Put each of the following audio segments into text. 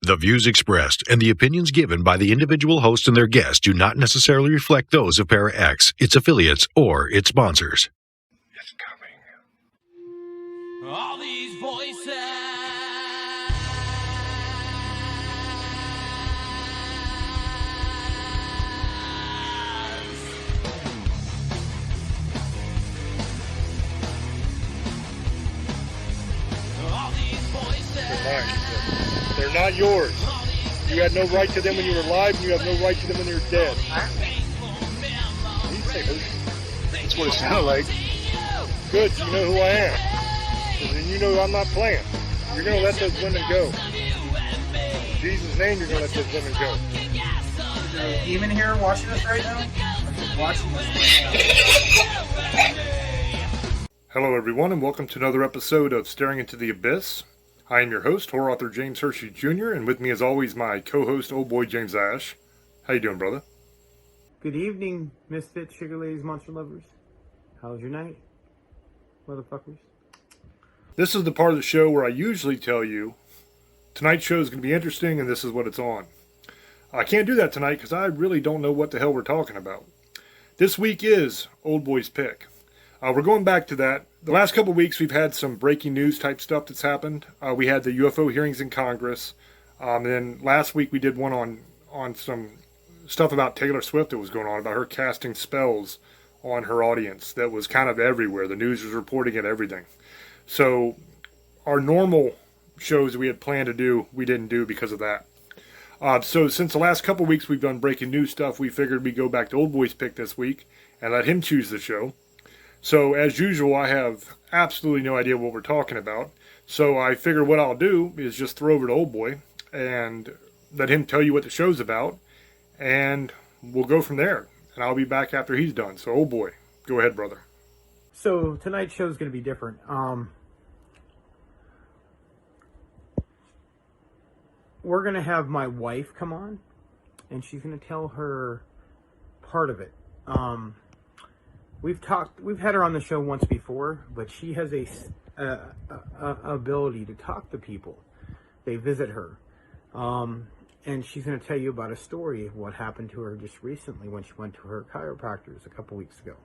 The views expressed and the opinions given by the individual host and their guests do not necessarily reflect those of Para X, its affiliates, or its sponsors. It's coming. All these voices. All these voices. They're not yours. You had no right to them when you were alive, and you have no right to them when you're dead. That's what it sounded like. Good, you know who I am. And you know I'm not playing. You're going to let those women go. In Jesus' name, you're going to let those women go. Is there a demon here watching us right now? I'm just watching this right now. Hello, everyone, and welcome to another episode of Staring into the Abyss. I am your host, horror author James Hershey Jr., and with me, as always, my co-host, old boy James Ash. How you doing, brother? Good evening, misfits, sugar ladies, monster lovers. How's your night, motherfuckers? This is the part of the show where I usually tell you tonight's show is going to be interesting and this is what it's on. I can't do that tonight because I really don't know what the hell we're talking about. This week is Old Boy's Pick. We're going back to that. The last couple of weeks we've had some breaking news type stuff that's happened. We had the UFO hearings in Congress. And then last week we did one on some stuff about Taylor Swift that was going on, about her casting spells on her audience that was kind of everywhere. The news was reporting it, everything. So our normal shows we had planned to do, we didn't do because of that. So since the last couple of weeks we've done breaking news stuff, we figured we'd go back to Old Boy's Pick this week and let him choose the show. So as usual, I have absolutely no idea what we're talking about. So I figure what I'll do is just throw over to Old Boy and let him tell you what the show's about. And we'll go from there. And I'll be back after he's done. So Old Boy, go ahead, brother. So tonight's show is going to be different. We're going to have my wife come on, and she's going to tell her part of it. We've had her on the show once before, but she has a ability to talk to people. They visit her, and she's going to tell you about a story of what happened to her just recently when she went to her chiropractors a couple weeks ago.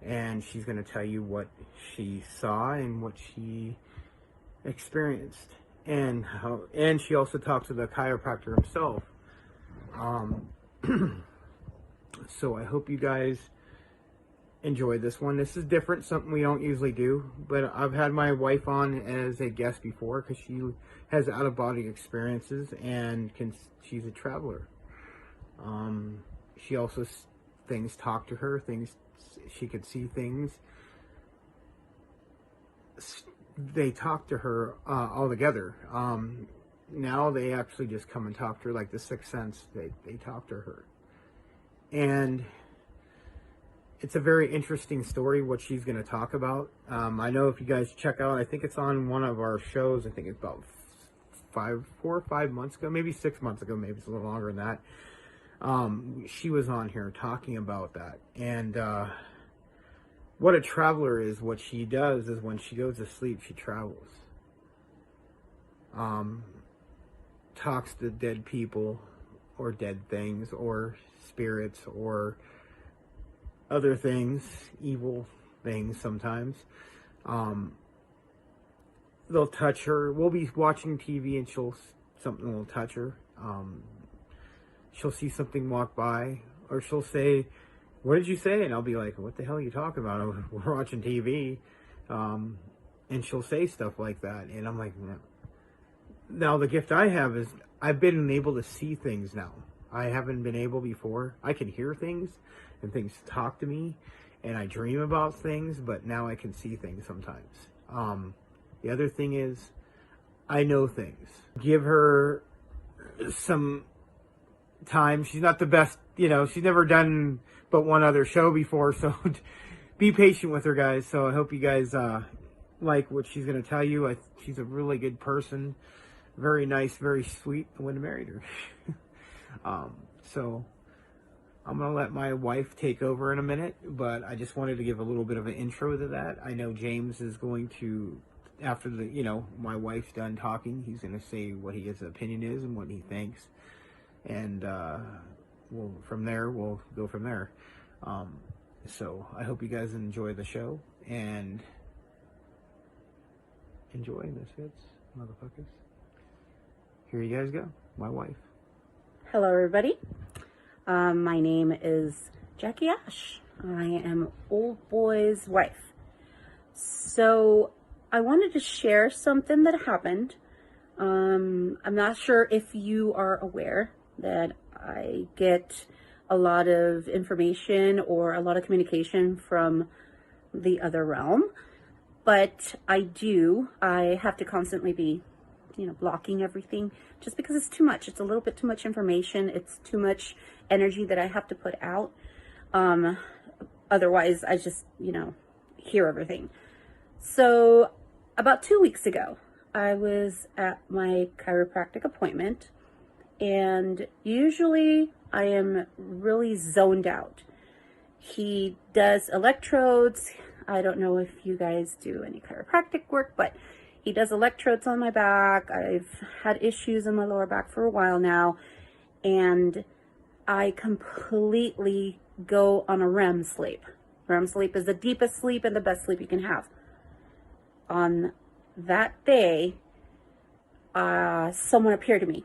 And she's going to tell you what she saw and what she experienced, and she also talked to the chiropractor himself. So I hope you guys enjoy this one. This is different, something we don't usually do, but I've had my wife on as a guest before because she has out-of-body experiences and she's a traveler. She also things talk to her, she could see things. They talk to her all together. Now they actually just come and talk to her, like the Sixth Sense. They talk to her, and it's a very interesting story what she's going to talk about. I know if you guys check out, I think it's on one of our shows. I think it's about 4 or 5 months ago, maybe 6 months ago, maybe it's a little longer than that. She was on here talking about that. And what a traveler is, what she does is when she goes to sleep, she travels. Talks to dead people or dead things or spirits or other things, evil things sometimes. They'll touch her. We'll be watching TV and something will touch her. She'll see something walk by, or she'll say, "What did you say?" And I'll be like, "What the hell are you talking about? We're watching TV." And she'll say stuff like that. And I'm like, no. Now the gift I have is I've been able to see things now. I haven't been able before. I can hear things and things talk to me, and I dream about things, but now I can see things sometimes. The other thing is I know things. Give her some time. She's not the best, she's never done but one other show before, so be patient with her, guys. So I hope you guys like what she's going to tell you. She's a really good person, very nice, very sweet. I would have married her. So I'm going to let my wife take over in a minute, but I just wanted to give a little bit of an intro to that. I know James is going to after my wife's done talking, he's going to say what his opinion is and what he thinks. And from there, we'll go from there. So I hope you guys enjoy the show and enjoy misfits, motherfuckers. Here you guys go. My wife. Hello, everybody. My name is Jackie Ash. I am Old Boy's wife. So I wanted to share something that happened. I'm not sure if you are aware that I get a lot of information or a lot of communication from the other realm, but I have to constantly be, blocking everything just because it's too much. It's a little bit too much information. It's too much energy that I have to put out. Otherwise I just, hear everything. So about 2 weeks ago, I was at my chiropractic appointment, and usually I am really zoned out. He does electrodes. I don't know if you guys do any chiropractic work, but he does electrodes on my back. I've had issues in my lower back for a while now, and I completely go on a REM sleep. REM sleep is the deepest sleep and the best sleep you can have. On that day, someone appeared to me.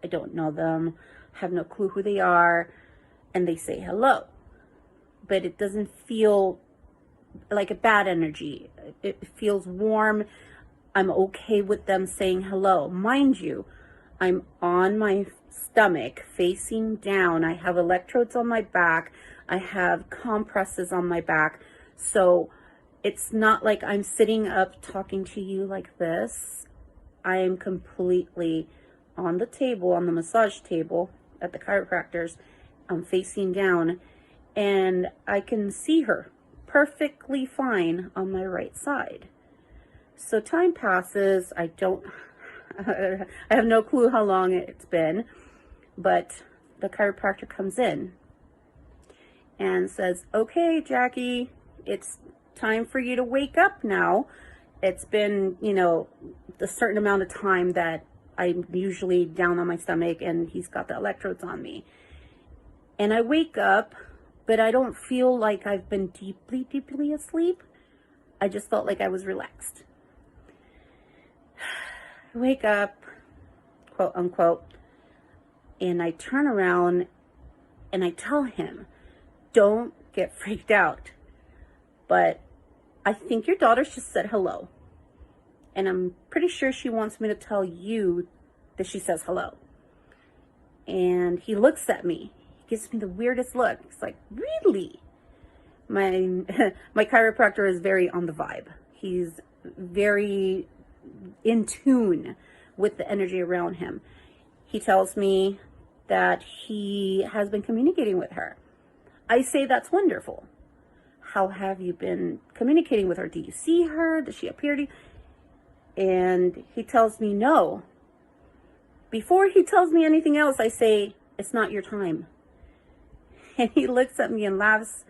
I don't know them, have no clue who they are, and they say hello. But it doesn't feel like a bad energy. It feels warm. I'm okay with them saying hello. Mind you, I'm on my stomach, facing down. I have electrodes on my back. I have compresses on my back. So it's not like I'm sitting up talking to you like this. I am completely on the table, on the massage table at the chiropractor's. I'm facing down, and I can see her perfectly fine on my right side. So time passes. I have no clue how long it's been, but the chiropractor comes in and says, "Okay, Jackie, it's time for you to wake up now. It's been, a certain amount of time that I'm usually down on my stomach, and he's got the electrodes on me." And I wake up, but I don't feel like I've been deeply, deeply asleep. I just felt like I was relaxed. I wake up, quote unquote, and I turn around and I tell him, "Don't get freaked out, but I think your daughter just said hello. And I'm pretty sure she wants me to tell you that she says hello." And he looks at me. He gives me the weirdest look. He's like, "Really?" My chiropractor is very on the vibe. He's very in tune with the energy around him. He tells me that he has been communicating with her. I say, "That's wonderful. How have you been communicating with her? Do you see her? Does she appear to you?" And he tells me no. Before he tells me anything else, I say, "It's not your time." And he looks at me and laughs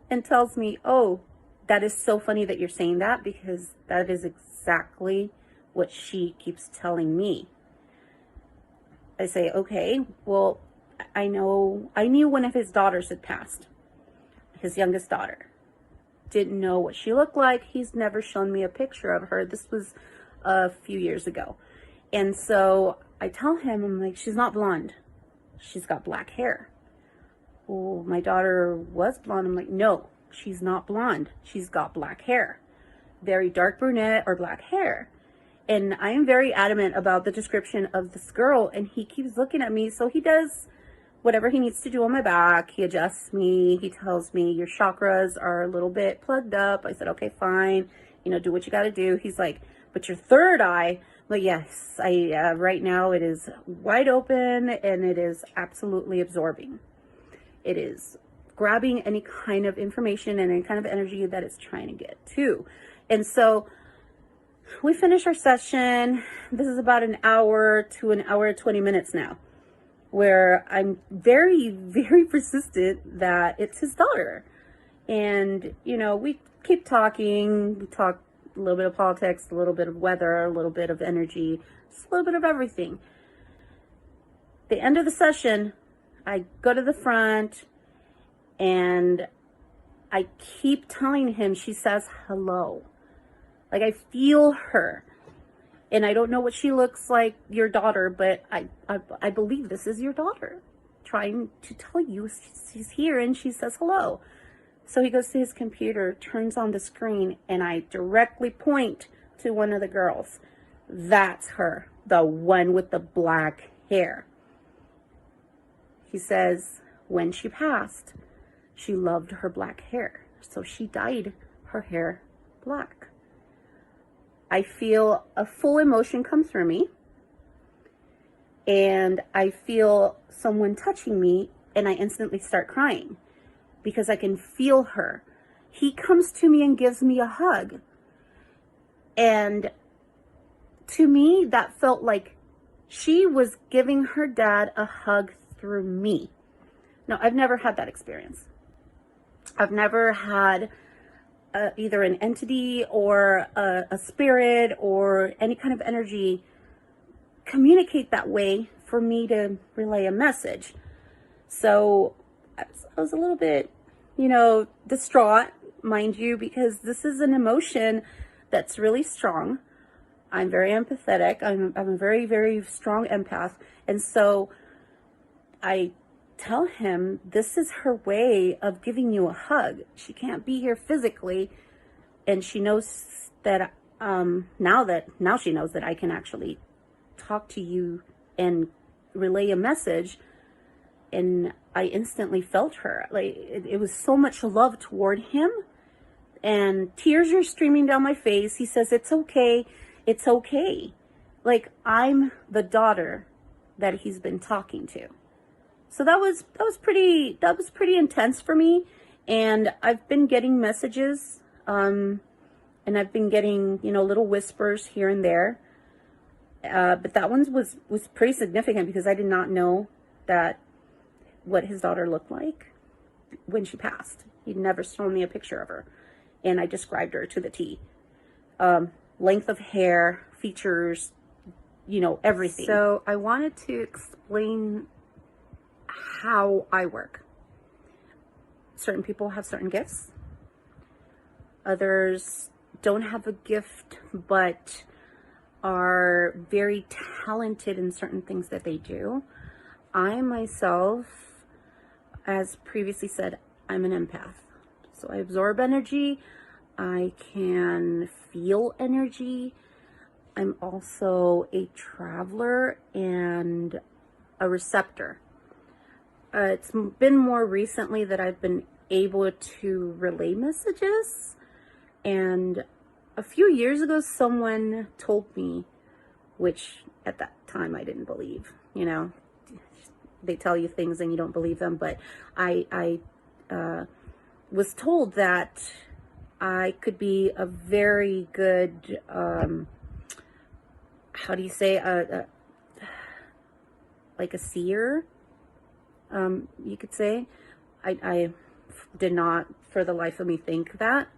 and tells me, "Oh, that is so funny that you're saying that, because that is exactly what she keeps telling me." I say, "Okay, well, I knew one of his daughters had passed, his youngest daughter. Didn't know what she looked like. He's never shown me a picture of her. This was a few years ago." And so I tell him, I'm like, "She's not blonde. She's got black hair." "Well, my daughter was blonde." I'm like, "No, she's not blonde. She's got black hair. Very dark brunette or black hair." And I am very adamant about the description of this girl, and he keeps looking at me. So he does whatever he needs to do on my back. He adjusts me. He tells me, "Your chakras are a little bit plugged up." I said, "Okay, fine. Do what you got to do." He's like, "But your third eye?" I'm like, "Yes, right now it is wide open, and it is absolutely absorbing. It is grabbing any kind of information and any kind of energy that it's trying to get to." And so we finish our session. This is about an hour to an hour and 20 minutes now, where I'm very, very persistent that it's his daughter. And, we keep talking. We talk A little bit of politics, a little bit of weather, a little bit of energy, just a little bit of everything. The end of the session, I go to the front and I keep telling him, she says hello. Like, I feel her. And I don't know what she looks like, your daughter, but I believe this is your daughter trying to tell you she's here, and she says hello. So he goes to his computer, turns on the screen, and I directly point to one of the girls. That's her, the one with the black hair. He says when she passed, she loved her black hair, so she dyed her hair black. I feel a full emotion come through me, and I feel someone touching me, and I instantly start crying because I can feel her. He comes to me and gives me a hug, and to me, that felt like she was giving her dad a hug through me. Now, I've never had that experience. I've never had either an entity or a spirit or any kind of energy communicate that way for me to relay a message. So I was a little bit, distraught, mind you, because this is an emotion that's really strong. I'm very empathetic. I'm a very, very strong empath. And so I tell him, this is her way of giving you a hug. She can't be here physically, and she knows that now she knows that I can actually talk to you and relay a message. And I instantly felt her. Like, it was so much love toward him, and tears are streaming down my face. He says, it's okay, it's okay. Like, I'm the daughter that he's been talking to. So that was pretty intense for me. And I've been getting messages, and I've been getting, little whispers here and there. But that one was pretty significant because I did not know what his daughter looked like when she passed. He'd never shown me a picture of her, and I described her to the T. Length of hair, features, everything. So I wanted to explain how I work. Certain people have certain gifts. Others don't have a gift, but are very talented in certain things that they do. I myself, as previously said, I'm an empath. So I absorb energy. I can feel energy. I'm also a traveler and a receptor. It's been more recently that I've been able to relay messages. And a few years ago, someone told me, which at that time I didn't believe, they tell you things and you don't believe them. But I was told that I could be a very good, how do you say, like a seer, you could say. I did not for the life of me think that,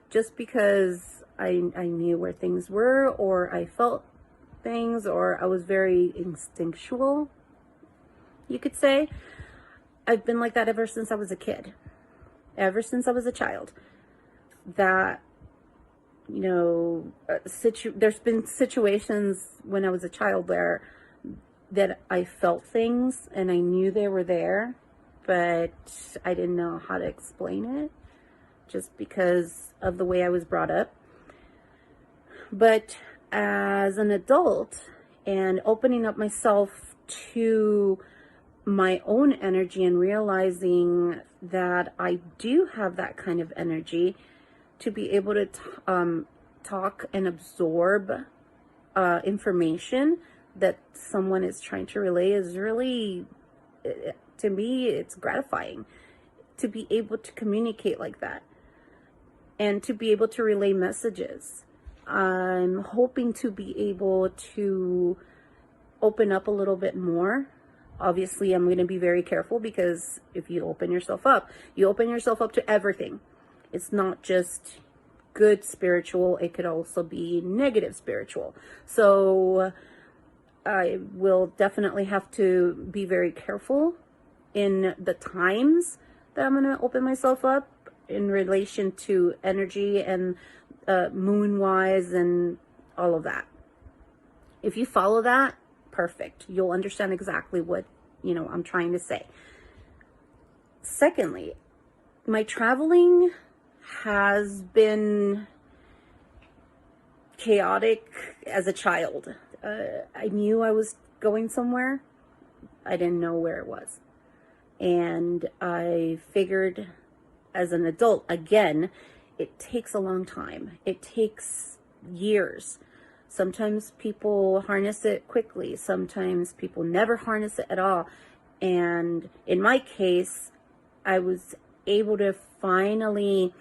just because I knew where things were, or I felt things, or I was very instinctual, you could say. I've been like that ever since I was a kid, ever since I was a child. That, there's been situations when I was a child where that I felt things and I knew they were there, but I didn't know how to explain it just because of the way I was brought up. But as an adult and opening up myself to my own energy and realizing that I do have that kind of energy to be able to talk and absorb information that someone is trying to relay is really, to me, it's gratifying to be able to communicate like that and to be able to relay messages. I'm hoping to be able to open up a little bit more. Obviously, I'm going to be very careful, because if you open yourself up to everything. It's not just good spiritual. It could also be negative spiritual. So I will definitely have to be very careful in the times that I'm going to open myself up in relation to energy and moon-wise and all of that. If you follow that, perfect. You'll understand exactly what, I'm trying to say. Secondly, my traveling has been chaotic as a child. I knew I was going somewhere. I didn't know where it was. And I figured as an adult, again, it takes a long time. It takes years. Sometimes people harness it quickly. Sometimes people never harness it at all. And in my case, I was able to finally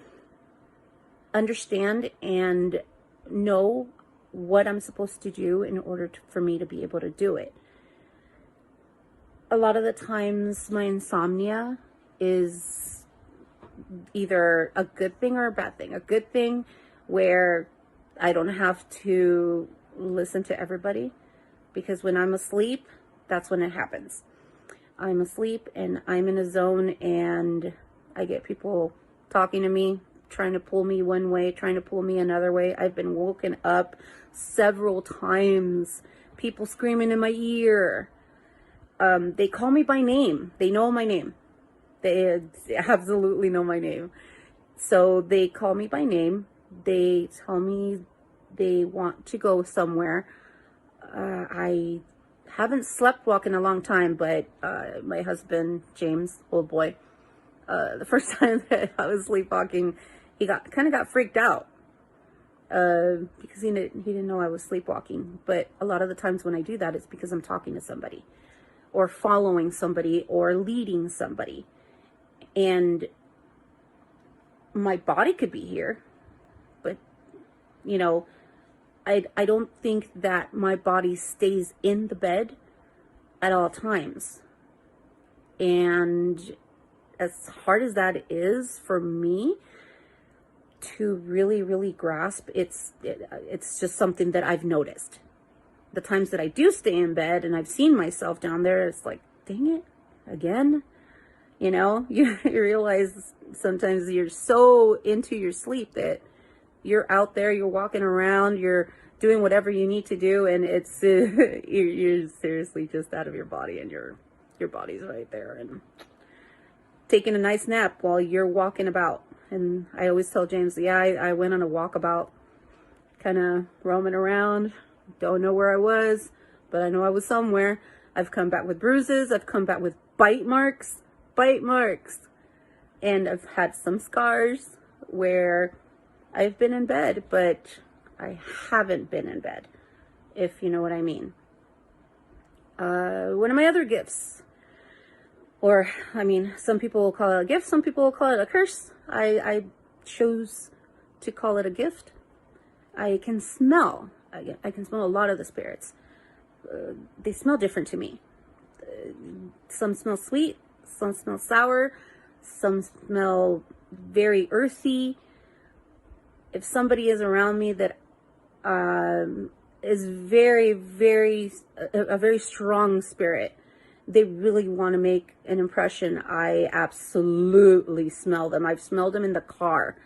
understand and know what I'm supposed to do in order for me to be able to do it. A lot of the times my insomnia is either a good thing or a bad thing. A good thing where I don't have to listen to everybody, because when I'm asleep, that's when it happens. I'm asleep and I'm in a zone and I get people talking to me, trying to pull me one way, trying to pull me another way. I've been woken up several times, people screaming in my ear. They call me by name. They know my name. They absolutely know my name. So they call me by name. They tell me they want to go somewhere. I haven't slept walk in a long time, but my husband, James, old boy, the first time that I was sleepwalking, he kind of got freaked out because he didn't know I was sleepwalking. But a lot of the times when I do that, it's because I'm talking to somebody or following somebody or leading somebody. And my body could be here, but, I don't think that my body stays in the bed at all times. And as hard as that is for me to really, really grasp, it's just something that I've noticed. The times that I do stay in bed and I've seen myself down there, it's like, dang it, again. You realize sometimes you're so into your sleep that you're out there, you're walking around, you're doing whatever you need to do, and it's you're seriously just out of your body, and your body's right there and taking a nice nap while you're walking about. And I always tell James, I went on a walkabout, kind of roaming around, don't know where I was, but I know I was somewhere. I've come back with bruises, I've come back with bite marks, and I've had some scars where I've been in bed, but I haven't been in bed, if you know what I mean. One of my other gifts, some people will call it a gift, some people will call it a curse. I chose to call it a gift. I can smell a lot of the spirits. They smell different to me. Some smell sweet, some smell sour, some smell very earthy. If somebody is around me that is very, very, a very strong spirit, they really want to make an impression, I absolutely smell them. I've smelled them in the car.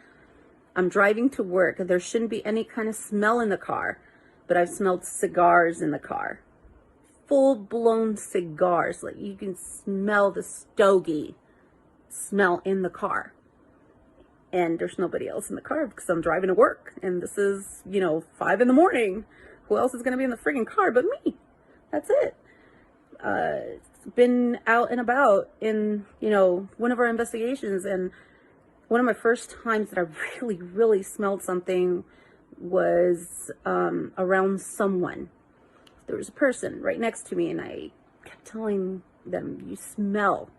I'm driving to work. There shouldn't be any kind of smell in the car, but I've smelled cigars in the car. Full-blown cigars. Like, you can smell the stogie smell in the car. And there's nobody else in the car because I'm driving to work. And this is, 5 a.m. Who else is going to be in the friggin' car but me? That's it. Been out and about in, one of our investigations. And one of my first times that I really, really smelled something was around someone. There was a person right next to me, and I kept telling them, you smell.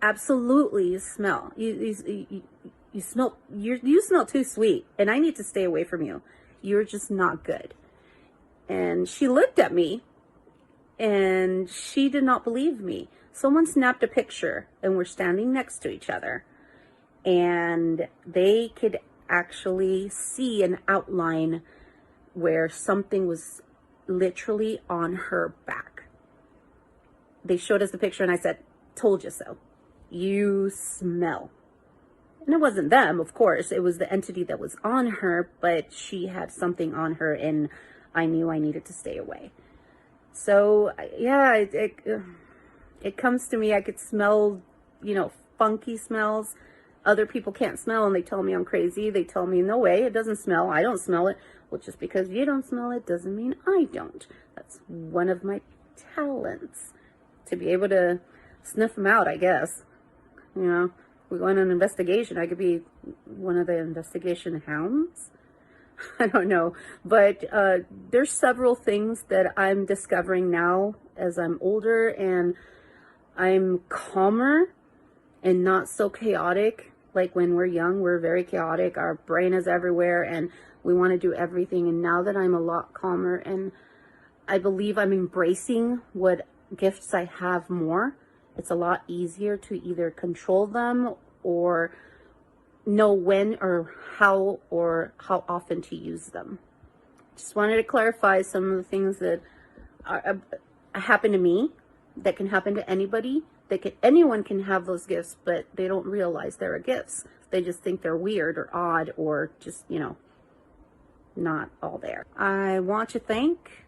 Absolutely, you smell. You smell. You smell too sweet, and I need to stay away from you. You're just not good. And she looked at me, and she did not believe me. Someone snapped a picture, and we're standing next to each other, and they could actually see an outline where something was literally on her back. They showed us the picture and I said, told you so. You smell. And it wasn't them, of course. It was the entity that was on her, but she had something on her and I knew I needed to stay away. So, yeah, it comes to me. I could smell, funky smells. Other people can't smell and they tell me I'm crazy. They tell me, no way, it doesn't smell. I don't smell it. Well, just because you don't smell it doesn't mean I don't. That's one of my talents, to be able to sniff them out, I guess. We're going on an investigation. I could be one of the investigation hounds. I don't know. But there's several things that I'm discovering now as I'm older and I'm calmer and not so chaotic. Like when we're young, we're very chaotic. Our brain is everywhere and we want to do everything. And now that I'm a lot calmer and I believe I'm embracing what gifts I have more, it's a lot easier to either control them or know when or how often to use them. Just wanted to clarify some of the things that happen to me, that can happen to anybody. Anyone can have those gifts, but they don't realize they're gifts. They just think they're weird or odd or just, not all there. I want to thank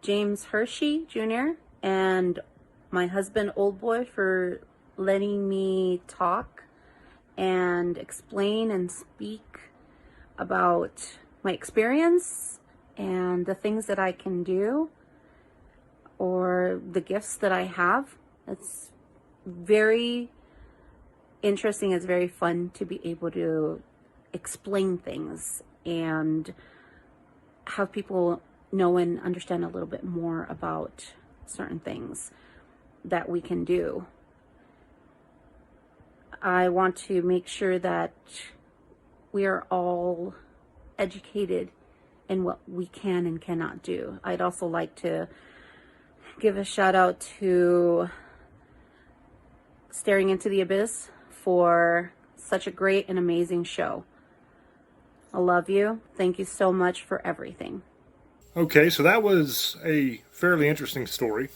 James Hershey Jr. and my husband, Old Boy, for letting me talk and explain and speak about my experience and the things that I can do or the gifts that I have. It's very interesting. It's very fun to be able to explain things and have people know and understand a little bit more about certain things that we can do. I want to make sure that we are all educated in what we can and cannot do. I'd also like to give a shout out to Staring Into the Abyss for such a great and amazing show. I love you. Thank you so much for everything. Okay, so that was a fairly interesting story.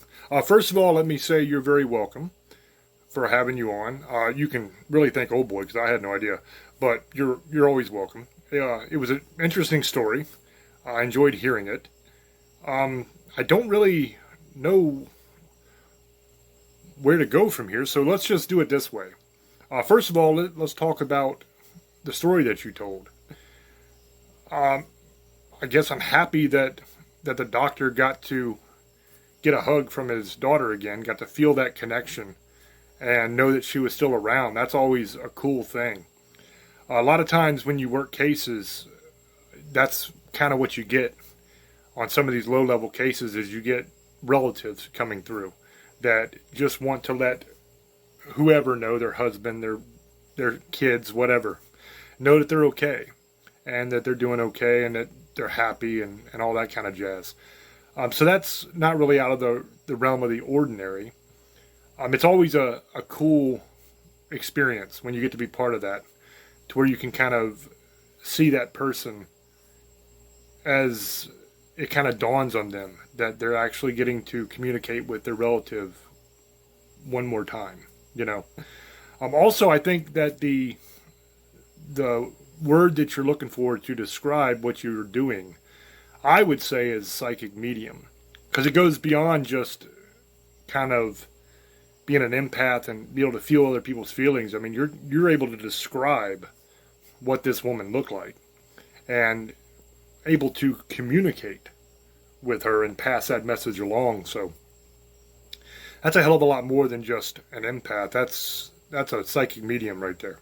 First of all, let me say you're very welcome for having you on. You can really thank Old Boy because I had no idea, but you're always welcome. It was an interesting story. I enjoyed hearing it. I don't really know where to go from here, so let's just do it this way. First of all, let's talk about the story that you told. I guess I'm happy that the doctor got to get a hug from his daughter again, got to feel that connection and know that she was still around. That's always a cool thing. A lot of times when you work cases, that's kind of what you get on some of these low-level cases is you get relatives coming through that just want to let whoever know, their husband, their kids, whatever, know that they're okay and that they're doing okay and that they're happy and all that kind of jazz. So that's not really out of the realm of the ordinary. It's always a cool experience when you get to be part of that, to where you can kind of see that person as it kind of dawns on them that they're actually getting to communicate with their relative one more time, Also, I think that the word that you're looking for to describe what you're doing, I would say is psychic medium, because it goes beyond just kind of being an empath and be able to feel other people's feelings. I mean, you're able to describe what this woman looked like and able to communicate with her and pass that message along. So that's a hell of a lot more than just an empath. That's a psychic medium right there.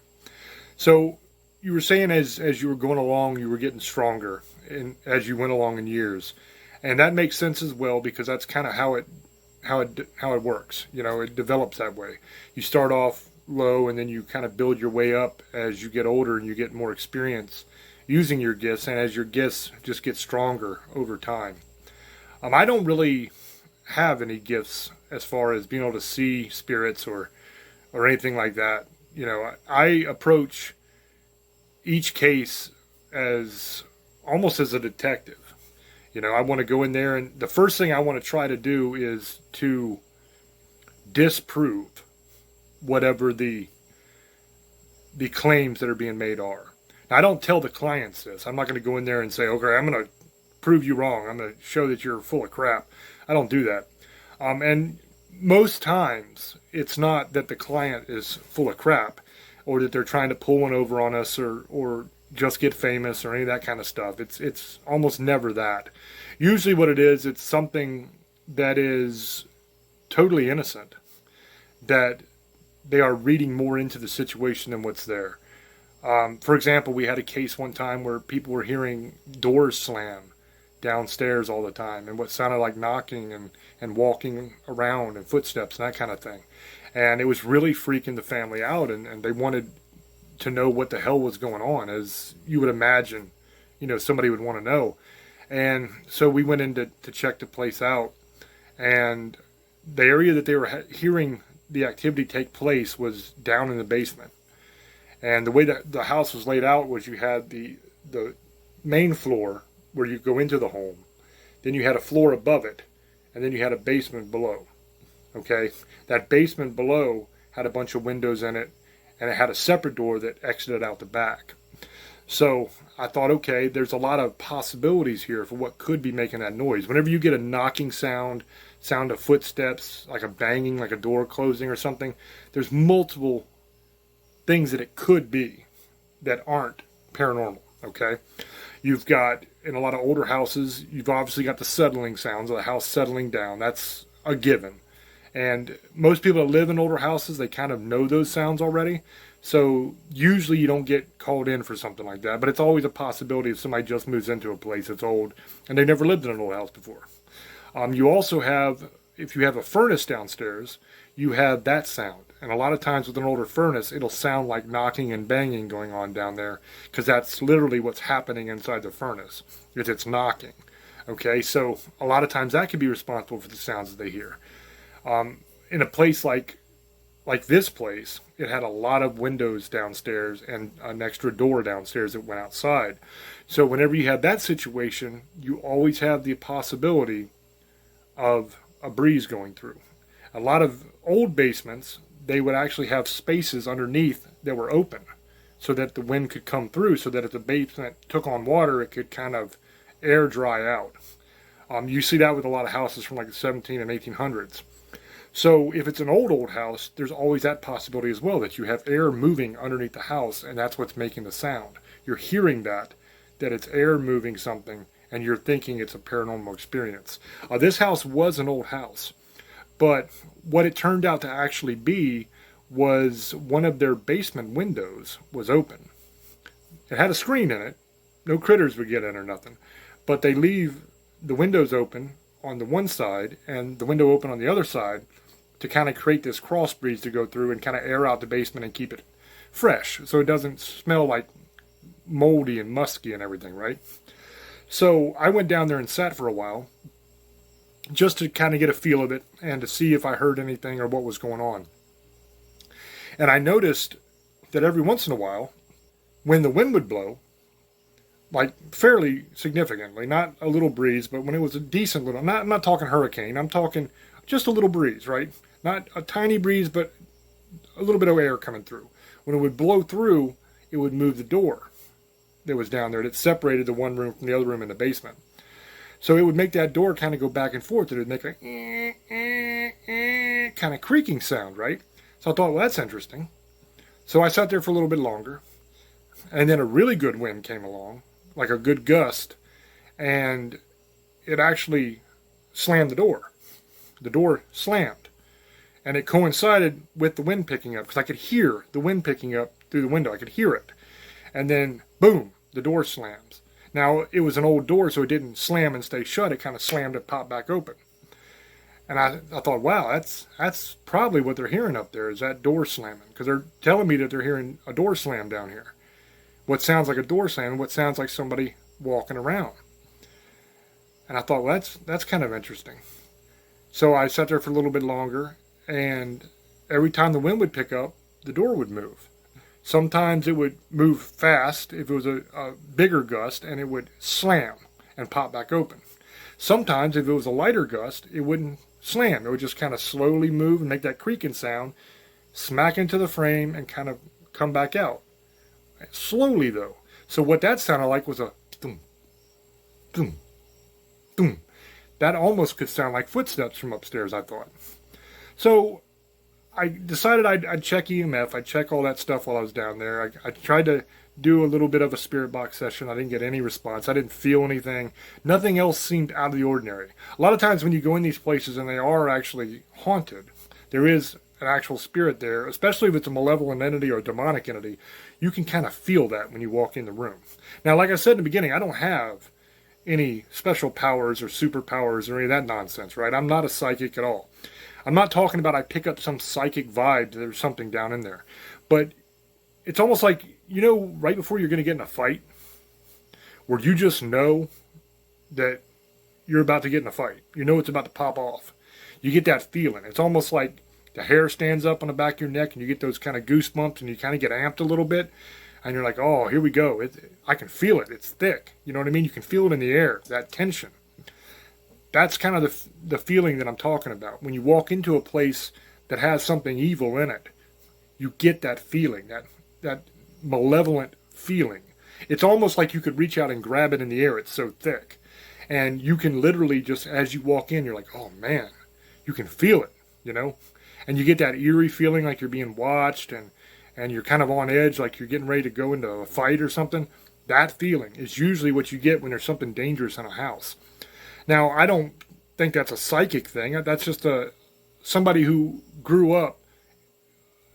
So you were saying as you were going along, you were getting stronger as you went along in years, and that makes sense as well, because that's kind of how it works. It develops that way. You start off low, and then you kind of build your way up as you get older and you get more experience using your gifts, and as your gifts just get stronger over time. I don't really have any gifts as far as being able to see spirits or anything like that. I approach each case as almost as a detective. You know, I want to go in there, and the first thing I want to try to do is to disprove whatever the claims that are being made are. Now, I don't tell the clients this. I'm not going to go in there and say, okay, I'm going to prove you wrong. I'm going to show that you're full of crap. I don't do that. And most times, it's not that the client is full of crap or that they're trying to pull one over on us or just get famous or any of that kind of stuff. It's almost never that. Usually what it is, it's something that is totally innocent, that they are reading more into the situation than what's there. For example, we had a case one time where people were hearing doors slam downstairs all the time, and what sounded like knocking and walking around and footsteps and that kind of thing. And it was really freaking the family out, and they wanted to know what the hell was going on, as you would imagine, you know, somebody would want to know. And so we went in to check the place out, and the area that they were hearing the activity take place was down in the basement. And the way that the house was laid out was you had the main floor where you go into the home, then you had a floor above it, and then you had a basement below. Okay, that basement below had a bunch of windows in it, and it had a separate door that exited out the back. So I thought, okay, there's a lot of possibilities here for what could be making that noise. Whenever you get a knocking sound of footsteps, like a banging, like a door closing or something, there's multiple things that it could be that aren't paranormal, okay? You've got, in a lot of older houses, you've obviously got the settling sounds of the house settling down. That's a given. And most people that live in older houses, they kind of know those sounds already. So usually you don't get called in for something like that. But it's always a possibility if somebody just moves into a place that's old and they've never lived in an old house before. You also have, if you have a furnace downstairs, you have that sound. And a lot of times with an older furnace, it'll sound like knocking and banging going on down there, because that's literally what's happening inside the furnace, is it's knocking. Okay, so a lot of times that can be responsible for the sounds that they hear. In a place like this place, it had a lot of windows downstairs and an extra door downstairs that went outside. So whenever you have that situation, you always have the possibility of a breeze going through. A lot of old basements, they would actually have spaces underneath that were open so that the wind could come through, so that if the basement took on water, it could kind of air dry out. You see that with a lot of houses from like the 17 and 1800s. So if it's an old house, there's always that possibility as well, that you have air moving underneath the house, and that's what's making the sound. You're hearing that it's air moving something, and you're thinking it's a paranormal experience. This house was an old house, but what it turned out to actually be was one of their basement windows was open. It had a screen in it. No critters would get in or nothing. But they leave the windows open on the one side and the window open on the other side to kind of create this cross breeze to go through and kind of air out the basement and keep it fresh, so it doesn't smell like moldy and musky and everything, right? So I went down there and sat for a while just to kind of get a feel of it and to see if I heard anything or what was going on. And I noticed that every once in a while, when the wind would blow, like fairly significantly, not a little breeze, but when it was a decent little, I'm not talking hurricane, I'm talking just a little breeze, right? Not a tiny breeze, but a little bit of air coming through. When it would blow through, it would move the door that was down there that separated the one room from the other room in the basement. So it would make that door kind of go back and forth. It would make a kind of creaking sound, right? So I thought, well, that's interesting. So I sat there for a little bit longer, and then a really good wind came along, like a good gust, and it actually slammed the door. The door slammed, and it coincided with the wind picking up, because I could hear the wind picking up through the window. I could hear it. And then, boom, the door slams. Now, it was an old door, so it didn't slam and stay shut. It kind of slammed and popped back open. And I thought, wow, that's probably what they're hearing up there, is that door slamming. Because they're telling me that they're hearing a door slam down here. What sounds like a door slam, and what sounds like somebody walking around. And I thought, well, that's kind of interesting. So I sat there for a little bit longer, and every time the wind would pick up, the door would move. Sometimes it would move fast if it was a bigger gust, and it would slam and pop back open. Sometimes if it was a lighter gust, it wouldn't slam. It would just kind of slowly move and make that creaking sound, smack into the frame, and kind of come back out. Slowly, though. So what that sounded like was a thum, thum, thum. That almost could sound like footsteps from upstairs, I thought. So I decided I'd check EMF. I'd check all that stuff while I was down there. I tried to do a little bit of a spirit box session. I didn't get any response. I didn't feel anything. Nothing else seemed out of the ordinary. A lot of times when you go in these places and they are actually haunted, there is an actual spirit there, especially if it's a malevolent entity or a demonic entity. You can kind of feel that when you walk in the room. Now, like I said in the beginning, I don't have any special powers or superpowers or any of that nonsense, right? I'm not a psychic at all. I'm not talking about I pick up some psychic vibe, there's something down in there. But it's almost like, you know, right before you're going to get in a fight, where you just know that you're about to get in a fight. You know it's about to pop off. You get that feeling. It's almost like the hair stands up on the back of your neck and you get those kind of goosebumps and you kind of get amped a little bit. And you're like, oh, here we go. I can feel it. It's thick. You know what I mean? You can feel it in the air, that tension. That's kind of the feeling that I'm talking about. When you walk into a place that has something evil in it, you get that feeling, that malevolent feeling. It's almost like you could reach out and grab it in the air. It's so thick. And you can literally just, as you walk in, you're like, oh man, you can feel it, you know? And you get that eerie feeling like you're being watched and you're kind of on edge, like you're getting ready to go into a fight or something. That feeling is usually what you get when there's something dangerous in a house. Now, I don't think that's a psychic thing. That's just somebody who grew up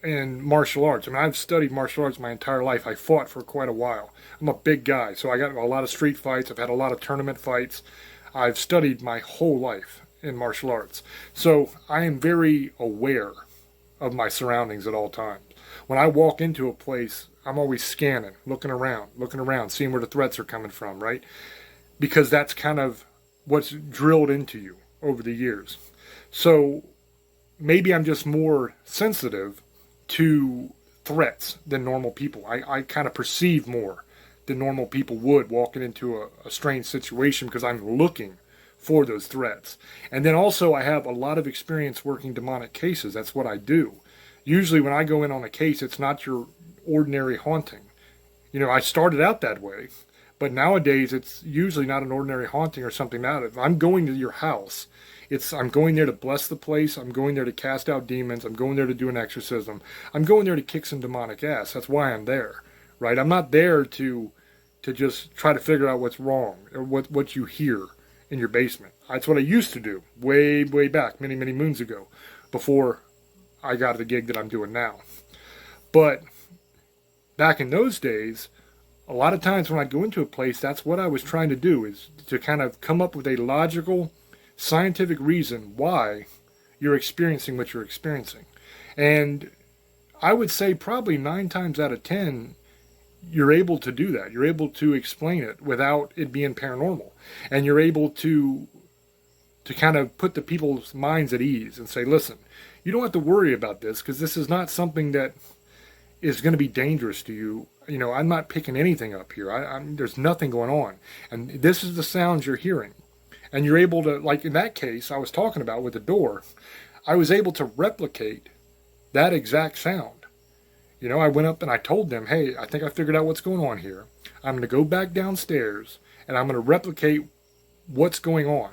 in martial arts. I mean, I've studied martial arts my entire life. I fought for quite a while. I'm a big guy, so I got a lot of street fights. I've had a lot of tournament fights. I've studied my whole life in martial arts. So I am very aware of my surroundings at all times. When I walk into a place, I'm always scanning, looking around, seeing where the threats are coming from, right? Because that's kind of what's drilled into you over the years. So maybe I'm just more sensitive to threats than normal people. I kind of perceive more than normal people would walking into a strange situation because I'm looking for those threats. And then also I have a lot of experience working demonic cases. That's what I do. Usually when I go in on a case, it's not your ordinary haunting. You know, I started out that way, but nowadays it's usually not an ordinary haunting or something out of it. If I'm going to your house, I'm going there to bless the place. I'm going there to cast out demons. I'm going there to do an exorcism. I'm going there to kick some demonic ass. That's why I'm there, right? I'm not there to just try to figure out what's wrong or what you hear in your basement. That's what I used to do way, way back, many, many moons ago, before I got the gig that I'm doing now. But back in those days, a lot of times when I'd go into a place, that's what I was trying to do, is to kind of come up with a logical, scientific reason why you're experiencing what you're experiencing. And I would say probably 9 times out of 10, you're able to do that. You're able to explain it without it being paranormal. And you're able to kind of put the people's minds at ease and say, listen, you don't have to worry about this because this is not something that is going to be dangerous to you. You know, I'm not picking anything up here. There's nothing going on. And this is the sounds you're hearing. And you're able to, like in that case I was talking about with the door, I was able to replicate that exact sound. You know, I went up and I told them, hey, I think I figured out what's going on here. I'm going to go back downstairs and I'm going to replicate what's going on.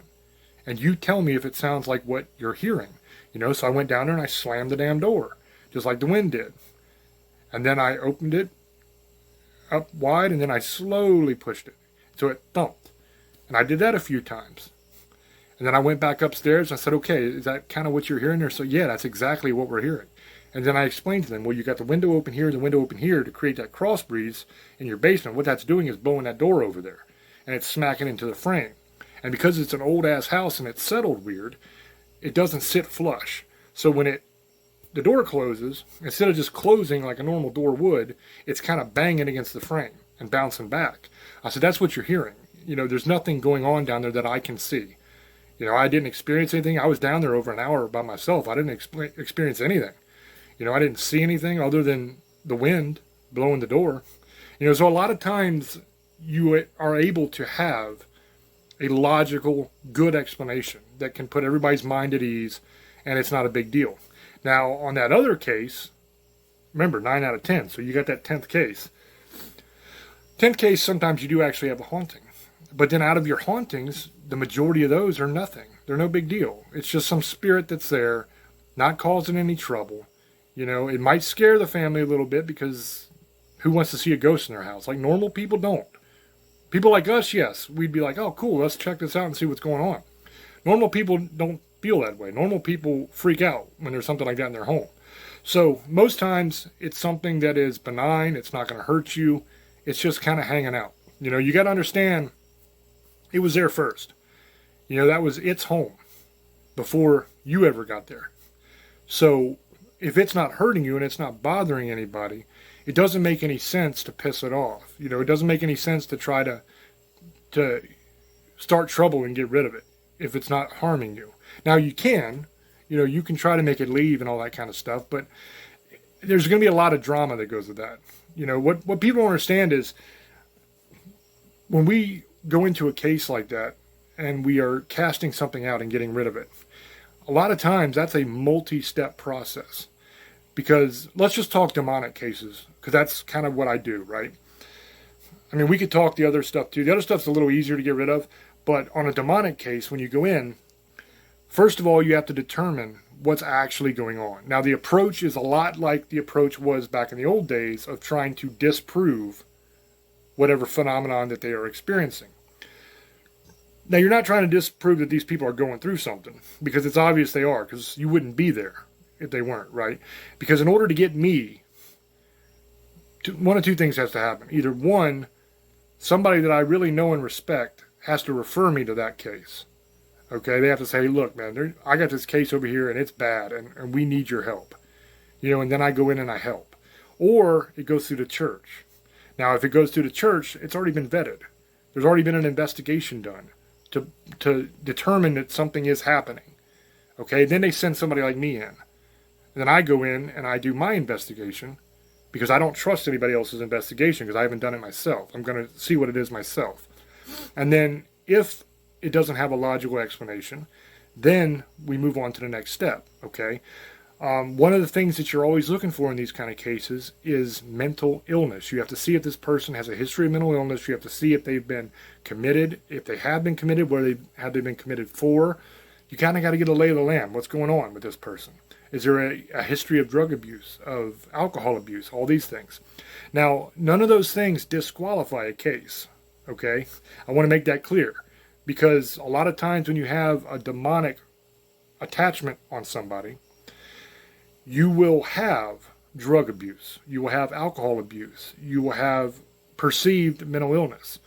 And you tell me if it sounds like what you're hearing. You know, so I went down there and I slammed the damn door, just like the wind did. And then I opened it up wide and then I slowly pushed it. So it thumped. And I did that a few times. And then I went back upstairs and I said, okay, is that kind of what you're hearing there? So yeah, that's exactly what we're hearing. And then I explained to them, well, you got the window open here, the window open here to create that cross breeze in your basement. What that's doing is blowing that door over there. And it's smacking into the frame. And because it's an old-ass house and it's settled weird, it doesn't sit flush. So when the door closes, instead of just closing like a normal door would, it's kind of banging against the frame and bouncing back. I said, that's what you're hearing. You know, there's nothing going on down there that I can see. You know, I didn't experience anything. I was down there over an hour by myself. I didn't experience anything. You know, I didn't see anything other than the wind blowing the door. So a lot of times you are able to have a logical, good explanation that can put everybody's mind at ease, and it's not a big deal. Now, on that other case, remember, 9 out of 10, so you got that 10th case. 10th case, sometimes you do actually have a haunting. But then out of your hauntings, the majority of those are nothing. They're no big deal. It's just some spirit that's there, not causing any trouble. It might scare the family a little bit because who wants to see a ghost in their house? Like, normal people don't. People like us, yes, we'd be like, oh, cool, let's check this out and see what's going on. Normal people don't feel that way. Normal people freak out when there's something like that in their home. So most times it's something that is benign. It's not going to hurt you. It's just kind of hanging out. You got to understand it was there first. That was its home before you ever got there. So if it's not hurting you and it's not bothering anybody, it doesn't make any sense to piss it off. It doesn't make any sense to try to start trouble and get rid of it if it's not harming you. Now you can try to make it leave and all that kind of stuff, but there's going to be a lot of drama that goes with that. What people don't understand is when we go into a case like that and we are casting something out and getting rid of it, a lot of times that's a multi-step process. Because let's just talk demonic cases, because that's kind of what I do, right? I mean, we could talk the other stuff too. The other stuff's a little easier to get rid of, but on a demonic case, when you go in, first of all, you have to determine what's actually going on. Now, the approach is a lot like the approach was back in the old days of trying to disprove whatever phenomenon that they are experiencing. Now, you're not trying to disprove that these people are going through something, because it's obvious they are, because you wouldn't be there if they weren't, right? Because in order to get me, one of two things has to happen. Either one, somebody that I really know and respect has to refer me to that case. Okay, they have to say, look, man, I got this case over here and it's bad and we need your help. And then I go in and I help. Or it goes through the church. Now, if it goes through the church, it's already been vetted. There's already been an investigation done to determine that something is happening. Okay, then they send somebody like me in. And then I go in and I do my investigation because I don't trust anybody else's investigation because I haven't done it myself. I'm going to see what it is myself. And then if it doesn't have a logical explanation, then we move on to the next step, okay? One of the things that you're always looking for in these kind of cases is mental illness. You have to see if this person has a history of mental illness. You have to see if they've been committed. If they have been committed, have they been committed for? You kind of got to get a lay of the land. What's going on with this person? Is there a history of drug abuse, of alcohol abuse, all these things? Now, none of those things disqualify a case, okay? I want to make that clear because a lot of times when you have a demonic attachment on somebody, you will have drug abuse, you will have alcohol abuse, you will have perceived mental illness.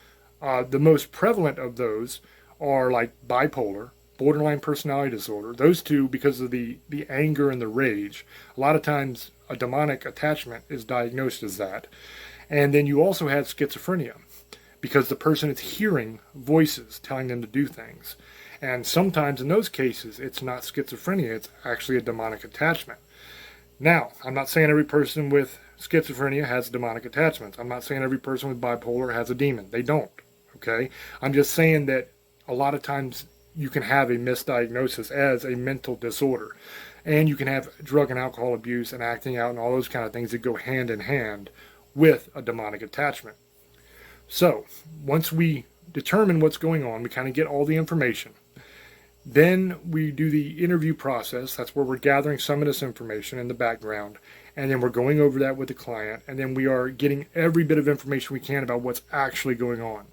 The most prevalent of those are like bipolar, borderline personality disorder. Those two, because of the anger and the rage, a lot of times a demonic attachment is diagnosed as that. And then you also have schizophrenia, because the person is hearing voices telling them to do things. And sometimes in those cases, it's not schizophrenia, it's actually a demonic attachment. Now, I'm not saying every person with schizophrenia has demonic attachments. I'm not saying every person with bipolar has a demon. They don't, okay? I'm just saying that a lot of times you can have a misdiagnosis as a mental disorder. And you can have drug and alcohol abuse and acting out and all those kind of things that go hand in hand with a demonic attachment. So, once we determine what's going on, we kind of get all the information. Then we do the interview process. That's where we're gathering some of this information in the background. And then we're going over that with the client. And then we are getting every bit of information we can about what's actually going on.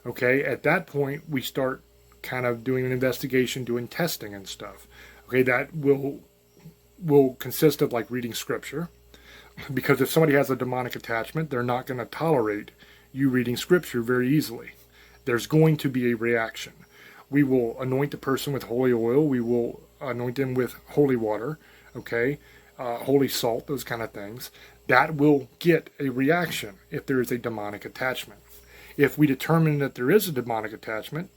Okay, at that point, we start kind of doing an investigation, doing testing and stuff. Okay, that will consist of like reading scripture. Because if somebody has a demonic attachment, they're not going to tolerate you reading scripture very easily. There's going to be a reaction. We will anoint the person with holy oil. We will anoint them with holy water, okay, holy salt, those kind of things. That will get a reaction if there is a demonic attachment. If we determine that there is a demonic attachment,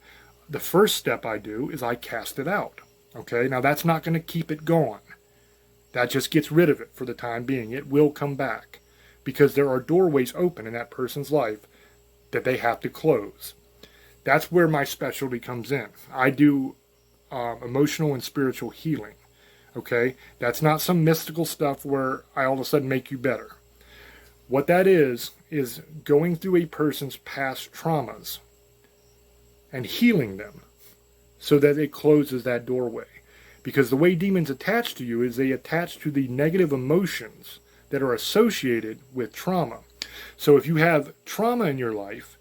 the first step I do is I cast it out, okay? Now, that's not going to keep it gone. That just gets rid of it for the time being. It will come back. because there are doorways open in that person's life that they have to close. That's where my specialty comes in. I do emotional and spiritual healing. Okay? That's not some mystical stuff where I all of a sudden make you better. What that is going through a person's past traumas and healing them so that it closes that doorway. Because the way demons attach to you is they attach to the negative emotions that are associated with trauma. So if you have trauma in your life,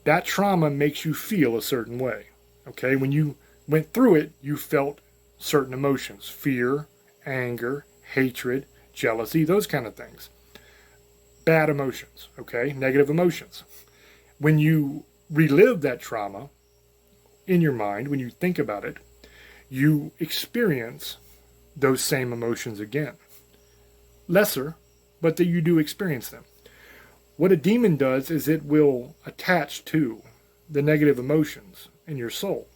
that trauma makes you feel a certain way. Okay? When you went through it, you felt certain emotions. Fear, anger, hatred, jealousy, those kind of things. Bad emotions, okay? Negative emotions. When you relive that trauma in your mind, when you think about it, you experience those same emotions again. Lesser, but that you do experience them. What a demon does is it will attach to the negative emotions in your soul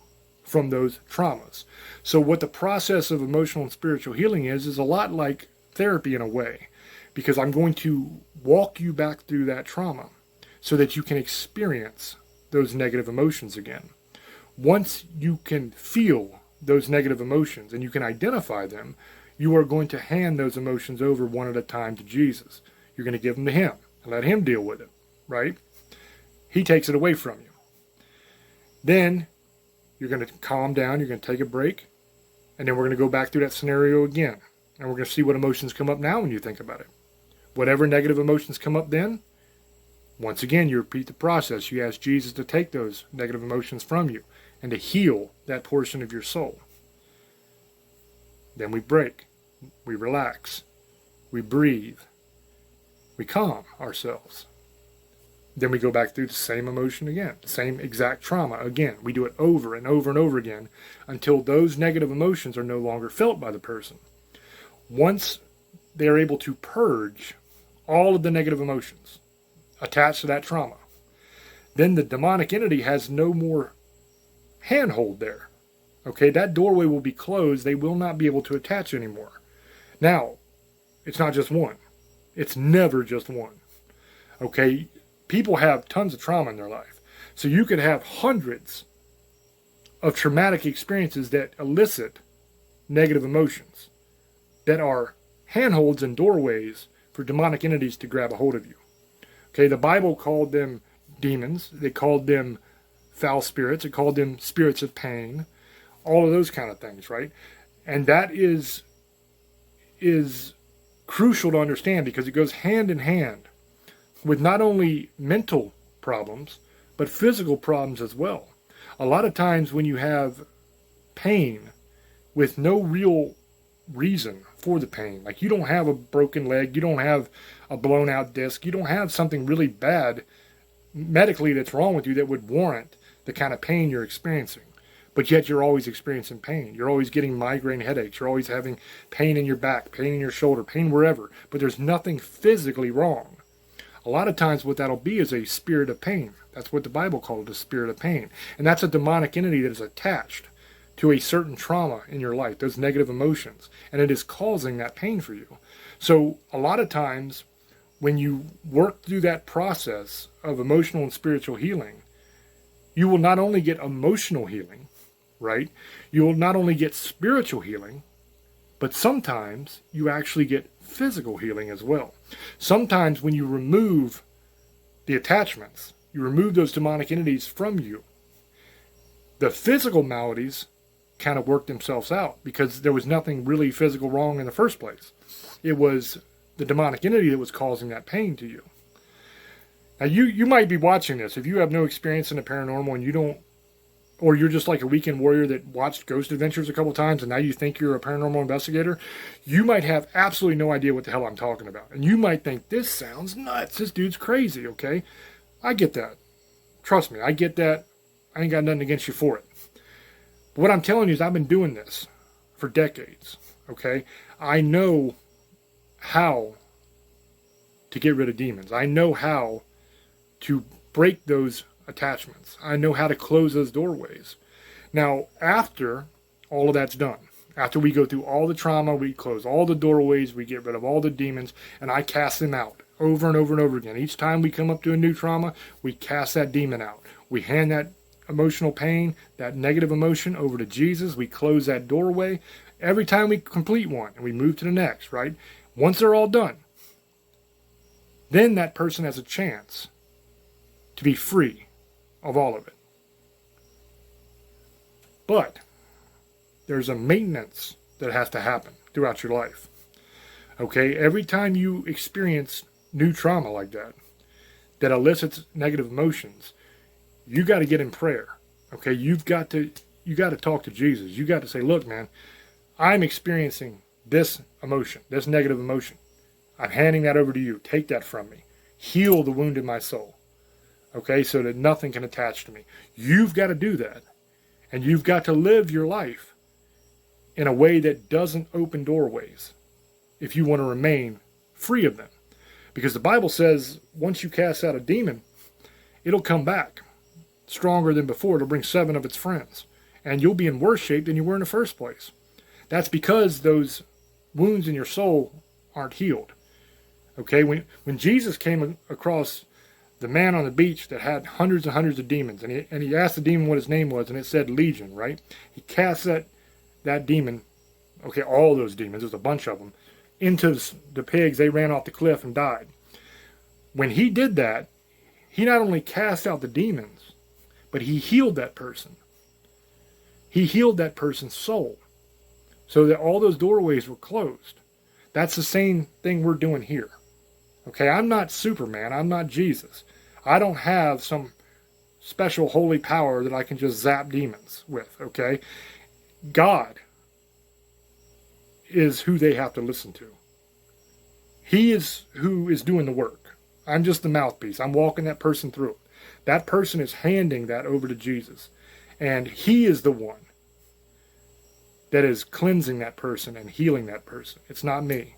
from those traumas. So what the process of emotional and spiritual healing is a lot like therapy in a way, because I'm going to walk you back through that trauma so that you can experience those negative emotions again. Once you can feel those negative emotions and you can identify them, you are going to hand those emotions over one at a time to Jesus. You're going to give them to Him and let Him deal with it, right? He takes it away from you. Then you're going to calm down, you're going to take a break, and then we're going to go back through that scenario again. And we're going to see what emotions come up now when you think about it. Whatever negative emotions come up then, once again, you repeat the process. You ask Jesus to take those negative emotions from you and to heal that portion of your soul. Then we break, we relax, we breathe, we calm ourselves. Then we go back through the same emotion again, the same exact trauma again. We do it over and over and over again until those negative emotions are no longer felt by the person. Once they are able to purge all of the negative emotions attached to that trauma, then the demonic entity has no more handhold there. Okay, that doorway will be closed. They will not be able to attach anymore. Now, it's not just one. It's never just one. Okay, people have tons of trauma in their life. So you could have hundreds of traumatic experiences that elicit negative emotions that are handholds and doorways for demonic entities to grab a hold of you. Okay, the Bible called them demons. They called them foul spirits. It called them spirits of pain. All of those kind of things, right? And that is crucial to understand because it goes hand in hand with not only mental problems, but physical problems as well. A lot of times when you have pain with no real reason for the pain, like you don't have a broken leg, you don't have a blown out disc, you don't have something really bad medically that's wrong with you that would warrant the kind of pain you're experiencing. But yet you're always experiencing pain. You're always getting migraine headaches. You're always having pain in your back, pain in your shoulder, pain wherever. But there's nothing physically wrong. A lot of times what that'll be is a spirit of pain. That's what the Bible called it, a spirit of pain. And that's a demonic entity that is attached to a certain trauma in your life, those negative emotions. And it is causing that pain for you. So a lot of times when you work through that process of emotional and spiritual healing, you will not only get emotional healing, right? You will not only get spiritual healing, but sometimes you actually get physical healing as well. Sometimes when you remove the attachments, you remove those demonic entities from you, the physical maladies kind of work themselves out because there was nothing really physical wrong in the first place. It was the demonic entity that was causing that pain to you. Now you might be watching this. If you have no experience in the paranormal and you don't, or you're just like a weekend warrior that watched Ghost Adventures a couple times and now you think you're a paranormal investigator, you might have absolutely no idea what the hell I'm talking about. And you might think, this sounds nuts. This dude's crazy, okay? I get that. Trust me, I get that. I ain't got nothing against you for it. But what I'm telling you is I've been doing this for decades, okay? I know how to get rid of demons. I know how to break those attachments. I know how to close those doorways. Now, after all of that's done, after we go through all the trauma, we close all the doorways, we get rid of all the demons, and I cast them out. over and over and over again. Each time we come up to a new trauma, we cast that demon out. We hand that emotional pain, that negative emotion over to Jesus. We close that doorway. Every time we complete one and we move to the next, right? Once they're all done, then that person has a chance to be free of all of it. But there's a maintenance that has to happen throughout your life. Okay, every time you experience new trauma like that, that elicits negative emotions, you got to get in prayer. Okay, you got to talk to Jesus. You got to say, look, man, I'm experiencing this emotion, this negative emotion. I'm handing that over to you. Take that from me. Heal the wound in my soul. Okay, so that nothing can attach to me. You've got to do that. And you've got to live your life in a way that doesn't open doorways if you want to remain free of them. Because the Bible says once you cast out a demon, it'll come back stronger than before. It'll bring 7 of its friends. And you'll be in worse shape than you were in the first place. That's because those wounds in your soul aren't healed. Okay, when Jesus came across the man on the beach that had hundreds and hundreds of demons, and he asked the demon what his name was, and it said Legion, right? He cast that demon, okay, all those demons, there's a bunch of them, into the pigs. They ran off the cliff and died. When he did that, he not only cast out the demons, but he healed that person. He healed that person's soul so that all those doorways were closed. That's the same thing we're doing here. Okay, I'm not Superman. I'm not Jesus. I don't have some special holy power that I can just zap demons with, okay? God is who they have to listen to. He is who is doing the work. I'm just the mouthpiece. I'm walking that person through it. That person is handing that over to Jesus. And he is the one that is cleansing that person and healing that person. It's not me.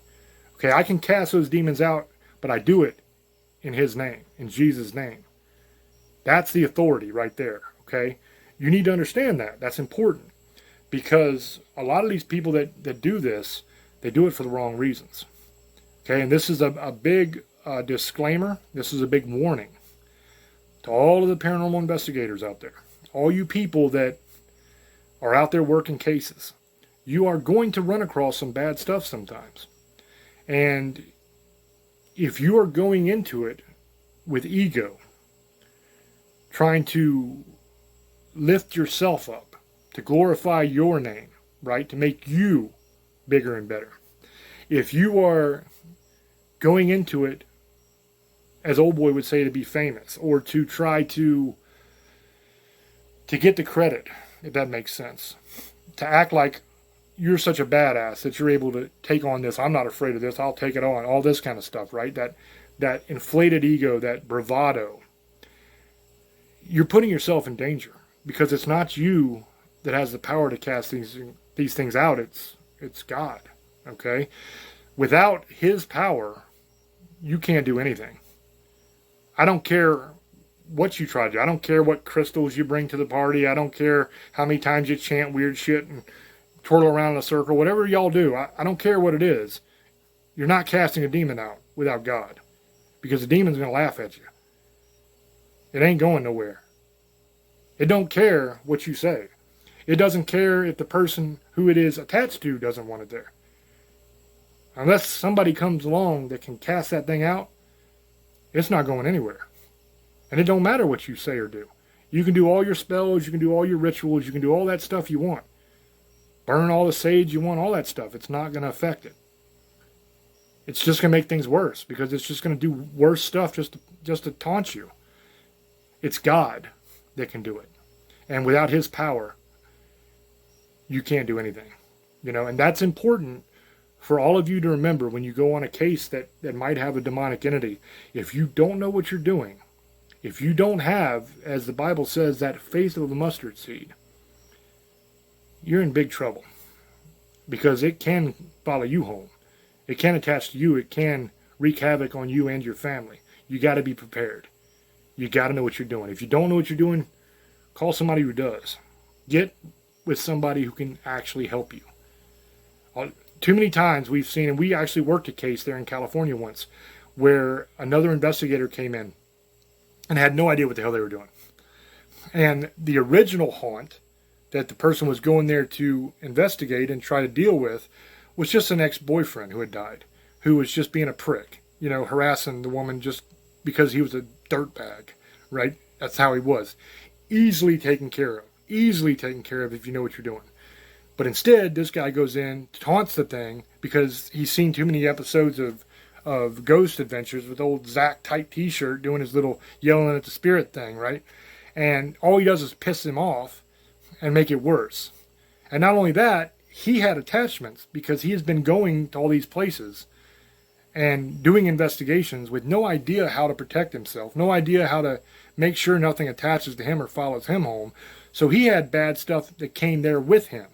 Okay, I can cast those demons out, but I do it in his name, in Jesus' name. That's the authority right there, okay? You need to understand that. That's important. Because a lot of these people that do this, they do it for the wrong reasons. Okay, and this is a big disclaimer. This is a big warning to all of the paranormal investigators out there. All you people that are out there working cases. You are going to run across some bad stuff sometimes. And if you are going into it with ego, trying to lift yourself up, to glorify your name, right? To make you bigger and better. If you are going into it, as old boy would say, to be famous, or to try to get the credit, if that makes sense, to act like you're such a badass that you're able to take on this. I'm not afraid of this. I'll take it on. All this kind of stuff, right? That inflated ego, that bravado. You're putting yourself in danger because it's not you that has the power to cast these things out. It's God. Okay? Without his power, you can't do anything. I don't care what you try to do. I don't care what crystals you bring to the party. I don't care how many times you chant weird shit and twirl around in a circle. Whatever y'all do, I don't care what it is. You're not casting a demon out without God. Because the demon's going to laugh at you. It ain't going nowhere. It don't care what you say. It doesn't care if the person who it is attached to doesn't want it there. Unless somebody comes along that can cast that thing out, it's not going anywhere. And it don't matter what you say or do. You can do all your spells, you can do all your rituals, you can do all that stuff you want. Burn all the sage you want, all that stuff. It's not going to affect it. It's just going to make things worse because it's just going to do worse stuff just to taunt you. It's God that can do it. And without his power, you can't do anything. You know, and that's important for all of you to remember when you go on a case that might have a demonic entity. If you don't know what you're doing, if you don't have, as the Bible says, that faith of a mustard seed, you're in big trouble. Because it can follow you home. It can attach to you. It can wreak havoc on you and your family. You got to be prepared. You got to know what you're doing. If you don't know what you're doing, call somebody who does. Get with somebody who can actually help you. Too many times we've seen, and we actually worked a case there in California once, where another investigator came in and had no idea what the hell they were doing. And the original haunt that the person was going there to investigate and try to deal with was just an ex-boyfriend who had died, who was just being a prick, harassing the woman just because he was a dirtbag, right? That's how he was. Easily taken care of if you know what you're doing. But instead, this guy goes in, taunts the thing because he's seen too many episodes of Ghost Adventures with old Zach tight t-shirt doing his little yelling at the spirit thing, right? And all he does is piss him off and make it worse. And not only that, he had attachments because he has been going to all these places and doing investigations with no idea how to protect himself, no idea how to make sure nothing attaches to him or follows him home. So he had bad stuff that came there with him.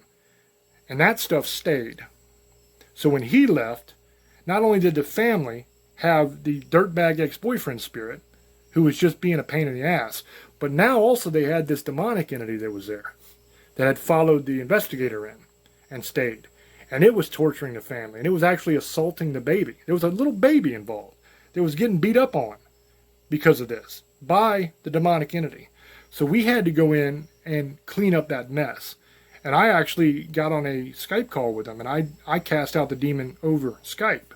And that stuff stayed. So when he left, not only did the family have the dirtbag ex-boyfriend spirit, who was just being a pain in the ass, but now also they had this demonic entity that was there, that had followed the investigator in and stayed. And it was torturing the family. And it was actually assaulting the baby. There was a little baby involved that was getting beat up on because of this by the demonic entity. So we had to go in and clean up that mess. And I actually got on a Skype call with them. And I cast out the demon over Skype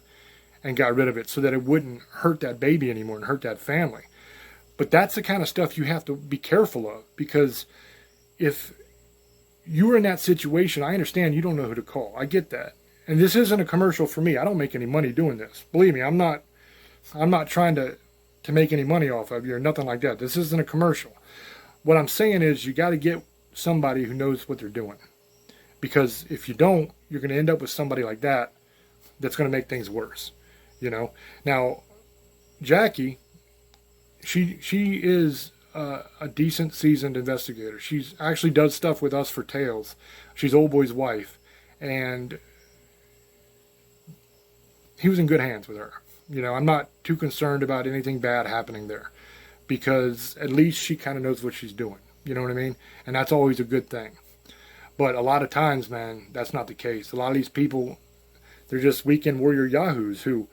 and got rid of it so that it wouldn't hurt that baby anymore and hurt that family. But that's the kind of stuff you have to be careful of, because if you were in that situation, I understand you don't know who to call. I get that. And this isn't a commercial for me. I don't make any money doing this. Believe me, I'm not trying to make any money off of you or nothing like that. This isn't a commercial. What I'm saying is you got to get somebody who knows what they're doing. Because if you don't, you're going to end up with somebody like that that's going to make things worse. Now, Jackie, she is a decent, seasoned investigator. She's actually does stuff with us for Tales. She's Old Boy's wife, and he was in good hands with her. I'm not too concerned about anything bad happening there, because at least she kind of knows what she's doing. You know what I mean? And that's always a good thing. But a lot of times, man, that's not the case. A lot of these people, they're just weekend warrior yahoos who,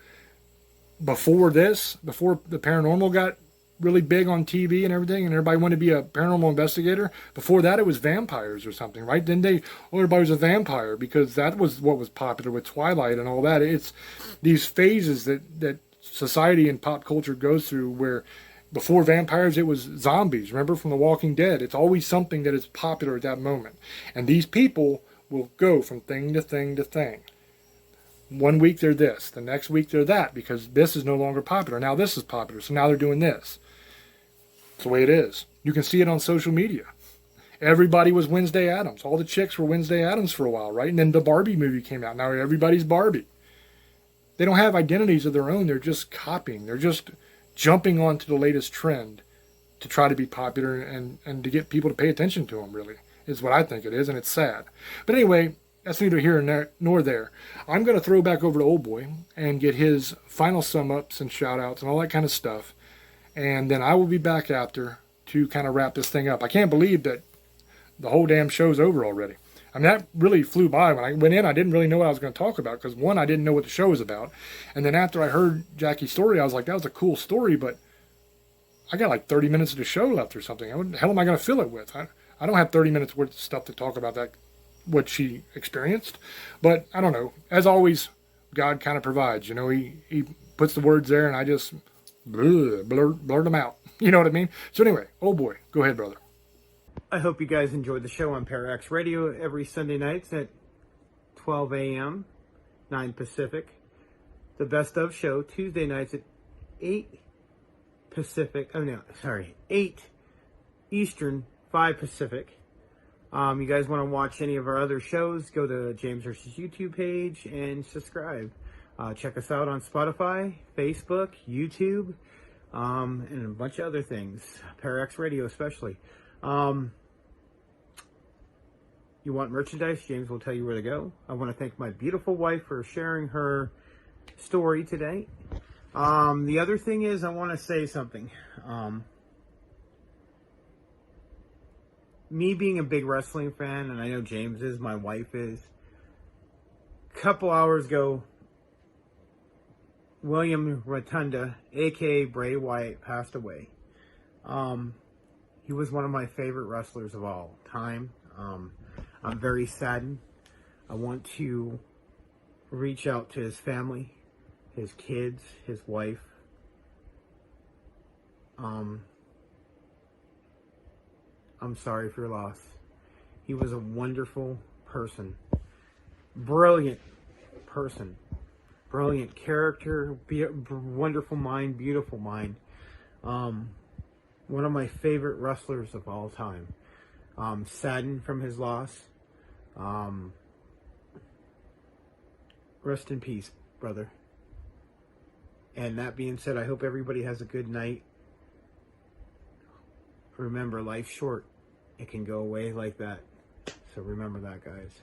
before the paranormal got really big on TV and everything, and everybody wanted to be a paranormal investigator. Before that, it was vampires or something, right? Then everybody was a vampire because that was what was popular with Twilight and all that. It's these phases that society and pop culture goes through where before vampires, it was zombies. Remember from The Walking Dead? It's always something that is popular at that moment. And these people will go from thing to thing to thing. One week they're this, the next week they're that, because this is no longer popular. Now this is popular, so now they're doing this. It's the way it is. You can see it on social media. Everybody was Wednesday Addams. All the chicks were Wednesday Addams for a while, right? And then the Barbie movie came out. Now everybody's Barbie. They don't have identities of their own. They're just copying. They're just jumping onto the latest trend to try to be popular and to get people to pay attention to them, really, is what I think it is, and it's sad. But anyway, that's neither here nor there. I'm going to throw back over to Old Boy and get his final sum-ups and shout-outs and all that kind of stuff. And then I will be back after to kind of wrap this thing up. I can't believe that the whole damn show's over already. I mean, that really flew by. When I went in, I didn't really know what I was going to talk about because, one, I didn't know what the show was about. And then after I heard Jackie's story, I was like, that was a cool story, but I got like 30 minutes of the show left or something. What the hell am I going to fill it with? I don't have 30 minutes worth of stuff to talk about that, what she experienced. But I don't know. As always, God kind of provides. He puts the words there, and I just blurt them out. You know what I mean? So anyway, Old Boy, go ahead, brother. I hope you guys enjoyed the show on Parax Radio every Sunday nights at 12 a.m., 9 Pacific. The Best Of show Tuesday nights at 8 Pacific. 8 Eastern, 5 Pacific. You guys want to watch any of our other shows, go to James Hirsch's YouTube page and subscribe. Check us out on Spotify, Facebook, YouTube, and a bunch of other things. Parax Radio especially. You want merchandise? James will tell you where to go. I want to thank my beautiful wife for sharing her story today. The other thing is I want to say something. Me being a big wrestling fan, and I know James is, my wife is, a couple hours ago, William Rotunda, aka Bray Wyatt, passed away. He was one of my favorite wrestlers of all time. I'm very saddened. I want to reach out to his family, his kids, his wife. I'm sorry for your loss. He was a wonderful person. Brilliant person. Brilliant character. Wonderful mind. Beautiful mind. One of my favorite wrestlers of all time. Saddened from his loss. Rest in peace, brother. And that being said, I hope everybody has a good night. Remember, life's short. It can go away like that. So remember that, guys.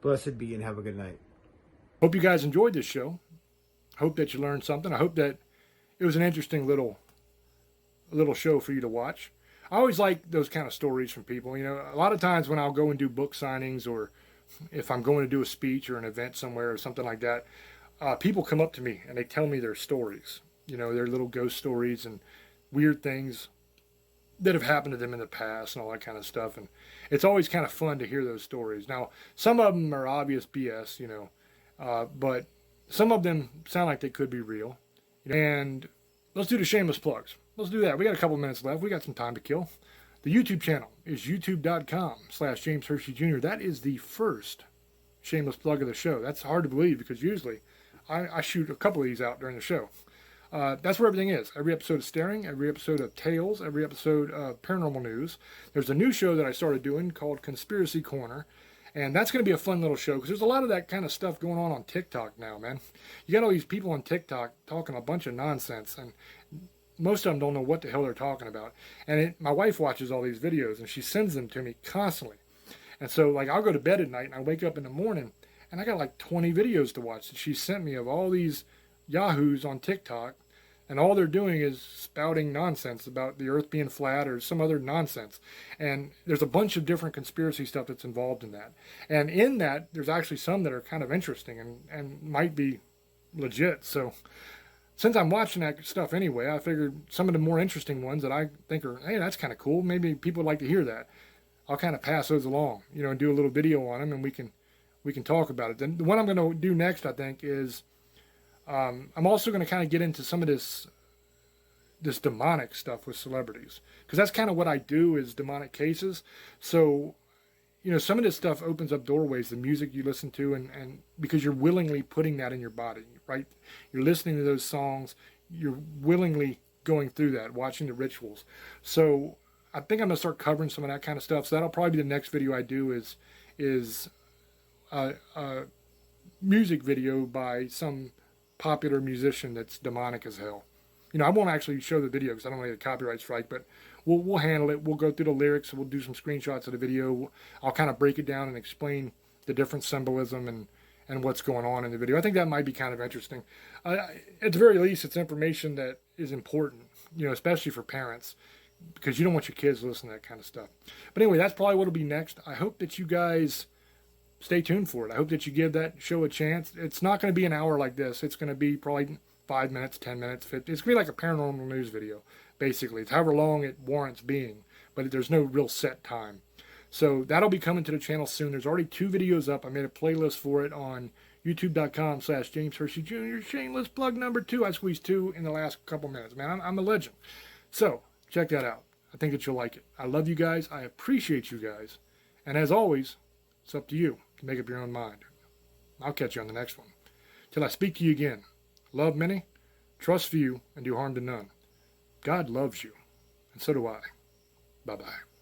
Blessed be and have a good night. Hope you guys enjoyed this show. Hope that you learned something. I hope that it was an interesting little show for you to watch. I always like those kind of stories from people. You know, a lot of times when I'll go and do book signings, or if I'm going to do a speech or an event somewhere or something like that, people come up to me and they tell me their stories. You know, their little ghost stories and weird things that have happened to them in the past and all that kind of stuff. And it's always kind of fun to hear those stories. Now, some of them are obvious BS, you know, but some of them sound like they could be real. And let's do the shameless plugs. Let's do that. We got a couple minutes left. We got some time to kill. The YouTube channel is youtube.com/James Hershey Jr. That is the first shameless plug of the show. That's hard to believe because usually I shoot a couple of these out during the show. That's where everything is. Every episode of Staring, every episode of Tales, every episode of Paranormal News. There's a new show that I started doing called Conspiracy Corner. And that's going to be a fun little show because there's a lot of that kind of stuff going on TikTok now, man. You got all these people on TikTok talking a bunch of nonsense, and most of them don't know what the hell they're talking about. And my wife watches all these videos, and she sends them to me constantly. And so, like, I'll go to bed at night, and I wake up in the morning, and I got like 20 videos to watch that she sent me of all these yahoos on TikTok. And all they're doing is spouting nonsense about the earth being flat or some other nonsense. And there's a bunch of different conspiracy stuff that's involved in that. And in that, there's actually some that are kind of interesting and might be legit. So since I'm watching that stuff anyway, I figured some of the more interesting ones that I think are, hey, that's kind of cool. Maybe people would like to hear that. I'll kind of pass those along, you know, and do a little video on them, and we can talk about it. Then the one I'm going to do next, I think, is I'm also going to kind of get into some of this demonic stuff with celebrities, because that's kind of what I do, is demonic cases. So, you know, some of this stuff opens up doorways, the music you listen to, and because you're willingly putting that in your body, right? You're listening to those songs, you're willingly going through that, watching the rituals. So I think I'm going to start covering some of that kind of stuff. So that'll probably be the next video I do, is a music video by some popular musician that's demonic as hell. You know, I won't actually show the video because I don't want to get a copyright strike, but we'll handle it. We'll go through the lyrics. We'll do some screenshots of the video. I'll kind of break it down and explain the different symbolism and what's going on in the video. I think that might be kind of interesting. At the very least, it's information that is important, you know, especially for parents, because you don't want your kids to listen to that kind of stuff. But anyway, that's probably what will be next. I hope that you guys stay tuned for it. I hope that you give that show a chance. It's not going to be an hour like this. It's going to be probably 5 minutes, 10 minutes, 50. It's going to be like a paranormal news video, basically. It's however long it warrants being, but there's no real set time. So that'll be coming to the channel soon. There's already 2 videos up. I made a playlist for it on youtube.com/James Hershey Jr. Shameless plug number 2. I squeezed 2 in the last couple minutes. Man, I'm a legend. So check that out. I think that you'll like it. I love you guys. I appreciate you guys. And as always, it's up to you to make up your own mind. I'll catch you on the next one. Till I speak to you again, love many, trust few, and do harm to none. God loves you, and so do I. Bye-bye.